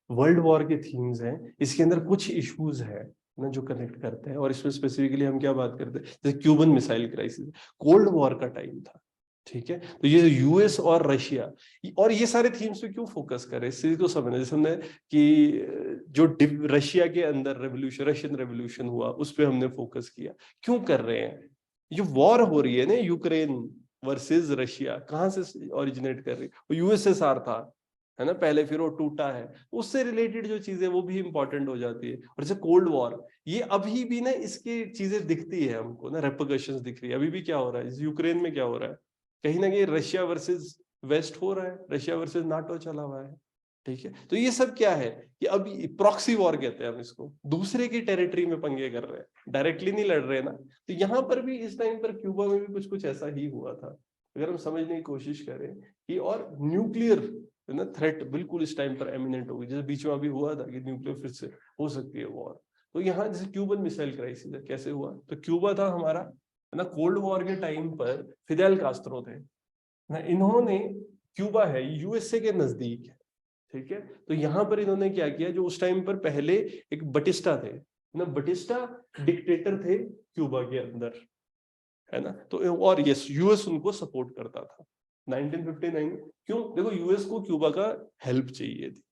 World war के themes हैं, इसके अंदर कुछ इश्यूज है ना जो कनेक्ट करते हैं, और इसमें स्पेसिफिकली हम क्या बात करते हैं, जैसे Cuban missile crisis, cold war का टाइम था, ठीक है। तो ये यूएस और रशिया, और ये सारे थीम्स पे क्यों फोकस करें, इस चीज को समझना। जैसे हमने कि जो रशिया के अंदर रेवोल्यूशन, रशियन रेवोल्यूशन हुआ, उस पर हमने फोकस किया, क्यों कर रहे हैं। जो वॉर हो रही है ना यूक्रेन वर्सेस रशिया, कहाँ से ओरिजिनेट कर रही है, वो यूएसएसआर था, है ना पहले, फिर वो टूटा है, उससे रिलेटेड जो चीजें वो भी इंपॉर्टेंट हो जाती है। और जैसे कोल्ड वॉर, ये अभी भी ना इसकी चीजें दिखती है हमको ना, रेपरकशंस दिख रही है अभी भी। क्या हो रहा है यूक्रेन में, क्या हो रहा है, कहीं ना कहीं रशिया वर्सेस वेस्ट हो रहा है, रशिया वर्सेस नाटो चला हुआ है, ठीक है। तो ये सब क्या है कि अभी प्रॉक्सी वॉर कहते हैं हम इसको, दूसरे की टेरिटरी में पंगे कर रहे हैं, डायरेक्टली नहीं लड़ रहे ना। तो यहाँ पर भी इस टाइम पर क्यूबा में भी कुछ कुछ ऐसा ही हुआ था, अगर हम समझने की कोशिश करें कि। और न्यूक्लियर ना थ्रेट बिल्कुल इस टाइम पर एमिनेंट होगी, जैसे बीच में अभी हुआ था कि न्यूक्लियर फिर से हो सकती है वॉर। तो यहाँ जैसे क्यूबन मिसाइल क्राइसिस है, कैसे हुआ, तो क्यूबा था हमारा, है ना, कोल्ड वॉर के टाइम पर फिदेल कास्ट्रो थे ना, इन्होंने, क्यूबा है यूएसए के नजदीक है, ठीक है। तो यहाँ पर इन्होंने क्या किया, जो उस टाइम पर पहले एक बटिस्टा थे ना, बटिस्टा डिक्टेटर थे क्यूबा के अंदर, है ना। तो और यस, यूएस उनको सपोर्ट करता था 1959। क्यों, देखो यूएस को क्यूबा का हेल्प चाहिए थी,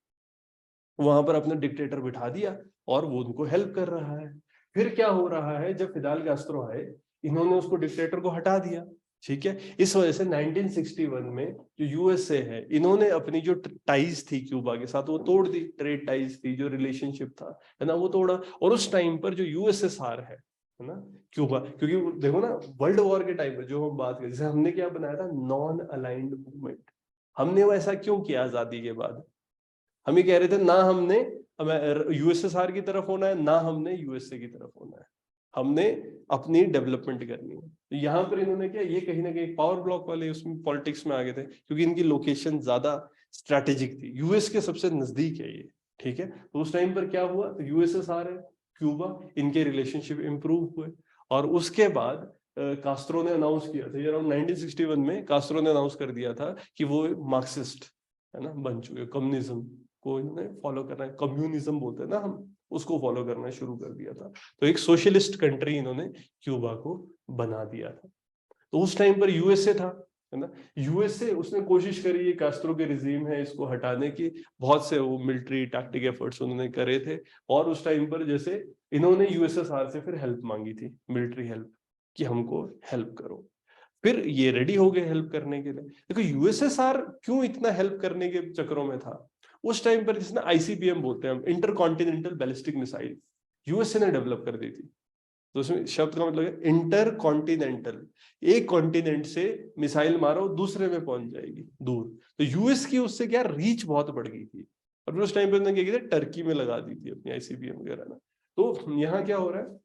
वहां पर अपना डिक्टेटर बिठा दिया और वो उनको हेल्प कर रहा है। फिर क्या हो रहा है, जब फिदेल कास्ट्रो आए, इन्होंने उसको डिक्टेटर को हटा दिया, ठीक है। इस वजह से 1961 में जो यूएसए है, इन्होंने अपनी जो टाइज थी क्यूबा के साथ वो तोड़ दी, ट्रेड टाइज थी, जो रिलेशनशिप था, है ना, वो तोड़ा। और उस टाइम पर जो यूएसएसआर है ना, क्यूबा, क्योंकि देखो ना वर्ल्ड वॉर के टाइम पर जो हम बात करें, जैसे हमने क्या बनाया था, नॉन अलाइंड मूवमेंट, हमने वो ऐसा क्यों किया आजादी के बाद। हम ये कह रहे थे ना हमने यूएसएसआर की तरफ होना है, ना हमने यूएसए की तरफ होना है, हमने अपनी डेवलपमेंट करनी है। तो यहाँ पर इन्होंने क्या, ये कहीं ना कहीं पावर ब्लॉक वाले उसमें पॉलिटिक्स में आ गए थे, क्योंकि इनकी लोकेशन ज्यादा स्ट्रैटेजिक थी, यूएस के सबसे नजदीक है ये, ठीक है। तो उस टाइम पर क्या हुआ, तो यूएसएसआर है, क्यूबा, इनके रिलेशनशिप इंप्रूव हुए। और उसके बाद कास्ट्रो ने अनाउंस किया था, अराउंड 1961 में कास्ट्रो ने अनाउंस कर दिया था कि वो मार्क्सिस्ट, है ना, बन चुके, कम्युनिज्म को इन्होंने फॉलो करना है, कम्युनिज्म बोलते हैं ना हम, उसको फॉलो करना शुरू कर दिया था। तो एक सोशलिस्ट कंट्री इन्होंने क्यूबा को बना दिया था। तो उस टाइम पर यूएसए था, है ना, यूएसए, उसने कोशिश करी, ये कास्ट्रो के रिजीम है इसको हटाने की, बहुत से वो मिलिट्री टैक्टिक एफर्ट्स उन्होंने करे थे। और उस टाइम पर जैसे इन्होंने यूएसएसआर से फिर हेल्प मांगी थी, मिलिट्री हेल्प, कि हमको हेल्प करो। फिर ये रेडी हो गए हेल्प करने के लिए। देखो यूएसएसआर क्यों इतना हेल्प करने के चक्करों में था, उस टाइम पर जिसने आईसीबीएम बोलते हैं हम, inter continental ballistic missile, USA ने डेवलप कर दी थी। तो उसमें शब्द का मतलब है इंटर कॉन्टिनेंटल, एक कॉन्टिनेंट से मिसाइल मारो दूसरे में पहुंच जाएगी दूर। तो यूएस की उससे क्या रीच बहुत बढ़ गई थी, और फिर उस टाइम पे उन्होंने क्या किया, टर्की में लगा दी थी अपनी आईसीबीएम वगैरह ना। तो यहाँ क्या हो रहा है,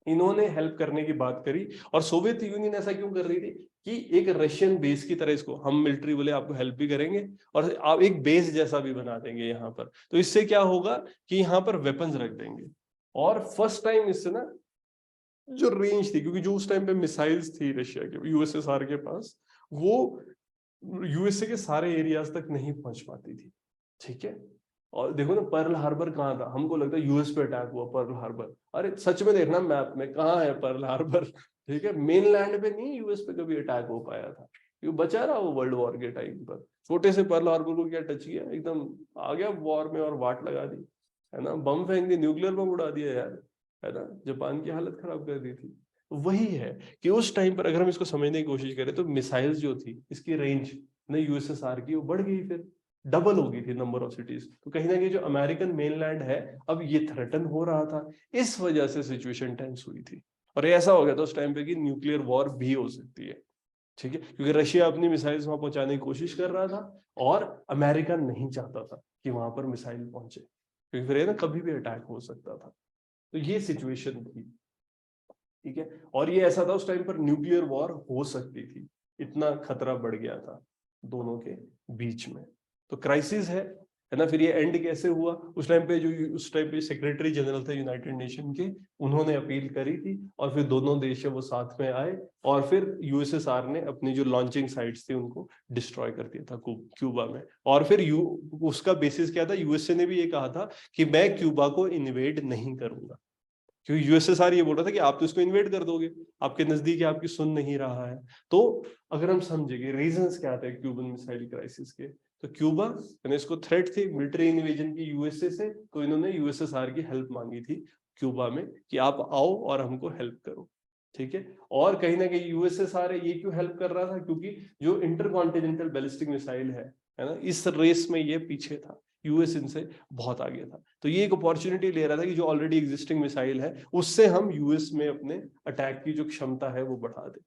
इन्होंने हेल्प करने की बात करी। और सोवियत यूनियन ऐसा क्यों कर रही थी कि एक रशियन बेस की तरह, इसको हम मिलिट्री बोले आपको हेल्प भी करेंगे और आप एक बेस जैसा भी बना देंगे यहाँ पर। तो इससे क्या होगा कि यहाँ पर वेपन्स रख देंगे, और फर्स्ट टाइम इससे ना जो रेंज थी, क्योंकि जो उस टाइम पे मिसाइल्स थी रशिया के, यूएसएसआर के पास, वो यूएसए के सारे एरियाज तक नहीं पहुंच पाती थी, ठीक है। और देखो ना पर्ल हार्बर कहाँ था, हमको लगता है यूएस पे अटैक हुआ पर्ल हार्बर, अरे सच में देखना मैप में कहाँ है पर्ल हार्बर, ठीक है, मेन लैंड पे नहीं, यूएस पे कभी अटैक हो पाया था, क्यों बचा रहा वो वर्ल्ड वॉर के टाइम पर। छोटे से पर्ल हार्बर को क्या टच किया, एकदम आ गया वॉर में और वाट लगा दी, है ना, बम फेंक दी, न्यूक्लियर बम उड़ा दिया यार, है ना, जापान की हालत खराब कर दी थी। वही है कि उस टाइम पर अगर हम इसको समझने की कोशिश करें, तो मिसाइल्स जो थी, इसकी रेंज ना यूएसएसआर की वो बढ़ गई, फिर डबल हो गई थी नंबर ऑफ सिटीज। तो कहीं ना कहीं जो अमेरिकन मेनलैंड है, अब ये थ्रेटन हो रहा था, इस वजह से सिचुएशन टेंस हुई थी। और ऐसा हो गया था उस टाइम पे कि न्यूक्लियर वॉर भी हो सकती है, ठीक है, क्योंकि रशिया अपनी मिसाइल्स वहां पहुंचाने की कोशिश कर रहा था, और अमेरिका नहीं चाहता था कि वहां पर मिसाइल पहुंचे, क्योंकि फिर ना कभी भी अटैक हो सकता था। तो ये सिचुएशन थी, ठीक है। और ये ऐसा था उस टाइम पर न्यूक्लियर वॉर हो सकती थी, इतना खतरा बढ़ गया था दोनों के बीच में। तो क्राइसिस है, है ना। फिर ये एंड कैसे हुआ, उस टाइम पे जो उस टाइम पे सेक्रेटरी जनरल थे यूनाइटेड नेशन के, उन्होंने अपील करी थी और फिर दोनों देश है वो साथ में आए और फिर यूएसएसआर ने अपनी जो लॉन्चिंग साइट्स थी उनको डिस्ट्रॉय कर दिया था क्यूबा में। और फिर उसका बेसिस क्या था, यूएसए ने भी ये कहा था कि मैं क्यूबा को इन्वेड नहीं करूंगा, क्योंकि यूएसएसआर ये बोल रहा था कि आप तो इसको इन्वेड कर दोगे, आपके नजदीक है, आपकी सुन नहीं रहा है। तो अगर हम समझेंगे रीजंस क्या थे क्यूबन मिसाइल क्राइसिस के, तो क्यूबा यानी इसको थ्रेट थी मिलिट्री इन्वेजन की यूएसए से, तो इन्होंने यूएसएसआर की हेल्प मांगी थी क्यूबा में कि आप आओ और हमको हेल्प करो, ठीक है। और कहीं ना कहीं यूएसएसआर ये क्यों हेल्प कर रहा था, क्योंकि जो इंटरकॉन्टिनेंटल बैलिस्टिक मिसाइल है ना, इस रेस में ये पीछे था, यूएस इनसे बहुत आगे था। तो ये एक अपॉर्चुनिटी ले रहा था कि जो ऑलरेडी एग्जिस्टिंग मिसाइल है उससे हम यूएस में अपने अटैक की जो क्षमता है वो बढ़ा दे।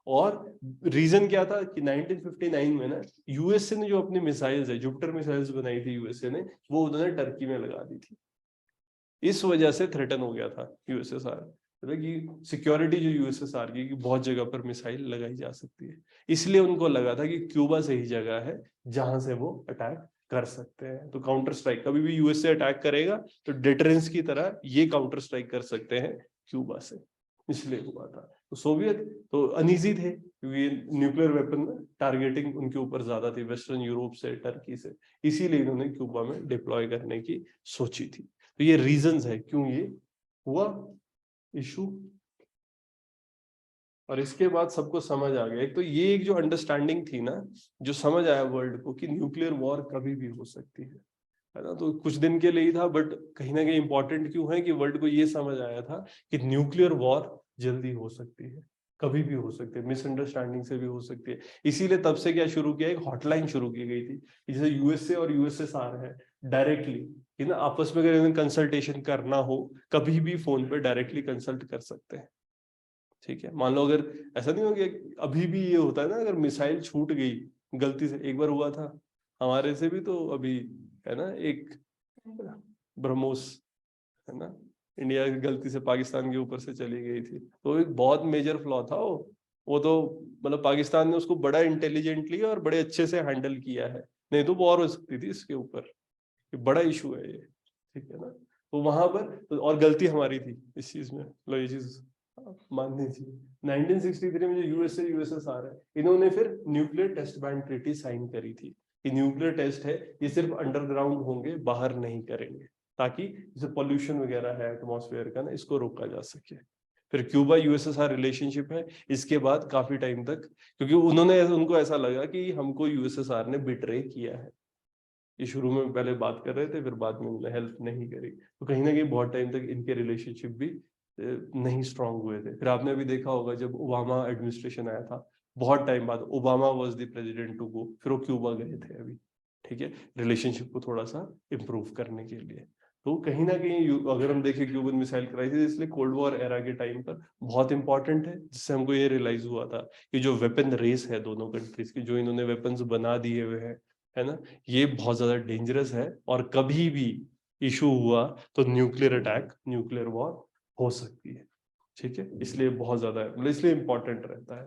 और रीजन क्या था कि 1959 में ना यूएसए ने जो अपनी मिसाइल्स है, जुपिटर मिसाइल्स बनाई थी यूएसए ने, वो उन्होंने टर्की में लगा दी थी। इस वजह से थ्रेटन हो गया था यूएसएसआर, मतलब कि सिक्योरिटी जो यूएसएसआर की बहुत जगह पर मिसाइल लगाई जा सकती है, इसलिए उनको लगा था कि क्यूबा से ही जगह है जहां से वो अटैक कर सकते हैं। तो काउंटर स्ट्राइक कभी भी यूएस से अटैक करेगा तो डिटरेंस की तरह ये काउंटर स्ट्राइक कर सकते हैं क्यूबा से, इसलिए हुआ था। तो सोवियत तो अनईजी थे क्योंकि न्यूक्लियर वेपन टारगेटिंग उनके ऊपर ज्यादा थी वेस्टर्न यूरोप से, टर्की से, इसीलिए इन्होंने क्यूबा में डिप्लॉय करने की सोची थी। तो ये रीजंस है क्यों ये हुआ इशू। और इसके बाद सबको समझ आ गया, एक तो ये एक जो अंडरस्टैंडिंग थी ना, जो समझ आया वर्ल्ड को कि न्यूक्लियर वॉर कभी भी हो सकती है ना। तो कुछ दिन के लिए ही था बट कहीं ना कहीं इंपॉर्टेंट क्यों है कि वर्ल्ड को ये समझ आया था कि न्यूक्लियर वॉर जल्दी हो सकती है, कभी भी हो सकती है, मिसअंडरस्टैंडिंग से भी हो सकती है। इसीलिए तब से क्या शुरू किया, एक हॉटलाइन शुरू की गई थी, जैसे यूएसए और यूएसएसआर है डायरेक्टली ना, आपस में अगर कंसल्टेशन करना हो कभी भी फोन पे डायरेक्टली कंसल्ट कर सकते हैं, ठीक है। मान लो अगर ऐसा नहीं हो गया, अभी भी ये होता है ना, अगर मिसाइल छूट गई गलती से, एक बार हुआ था हमारे से भी, तो अभी है ना एक ब्रह्मोस है ना, इंडिया की गलती से पाकिस्तान के ऊपर से चली गई थी, तो एक बहुत मेजर फ्लॉ था वो तो मतलब पाकिस्तान ने उसको बड़ा इंटेलिजेंटली और बड़े अच्छे से हैंडल किया है, नहीं तो वॉर हो सकती थी इसके ऊपर, ये बड़ा इशू है ये, ठीक है ना। तो वहां पर तो और गलती हमारी थी इस चीज में, लो ये चीज माननी चाहिए। 1963 में जो यूएसए यूएसएसआर है, इन्होंने फिर nuclear test ban treaty sign करी थी कि न्यूक्लियर टेस्ट है ये सिर्फ अंडरग्राउंड होंगे, बाहर नहीं करेंगे, ताकि जैसे पॉल्यूशन वगैरह है एटमॉस्फेयर का ना, इसको रोका जा सके। फिर क्यूबा यूएसएसआर रिलेशनशिप है, इसके बाद काफी टाइम तक, क्योंकि उनको ऐसा लगा कि हमको यूएसएसआर ने बिट्रे किया है, ये शुरू में पहले बात कर रहे थे फिर बाद में उन्होंने हेल्प नहीं करी, तो कहीं ना कहीं बहुत टाइम तक इनके रिलेशनशिप भी नहीं स्ट्रांग हुए थे। फिर आपने भी देखा होगा जब ओबामा एडमिनिस्ट्रेशन आया था, बहुत टाइम बाद Obama was the president to go, फिर वो क्यूबा गए थे अभी, ठीक है, रिलेशनशिप को थोड़ा सा इम्प्रूव करने के लिए। तो कहीं ना कहीं अगर हम देखें क्यूबन मिसाइल क्राइसिस इसलिए कोल्ड वॉर एरा के टाइम पर बहुत इंपॉर्टेंट है, जिससे हमको ये रियलाइज हुआ था कि जो वेपन रेस है दोनों कंट्रीज की, जो इन्होंने वेपन्स बना दिए हुए हैं है ना, ये बहुत ज्यादा डेंजरस है और कभी भी इशू हुआ तो न्यूक्लियर अटैक, न्यूक्लियर वॉर हो सकती है, ठीक है। इसलिए बहुत ज्यादा मतलब इसलिए इंपॉर्टेंट रहता है।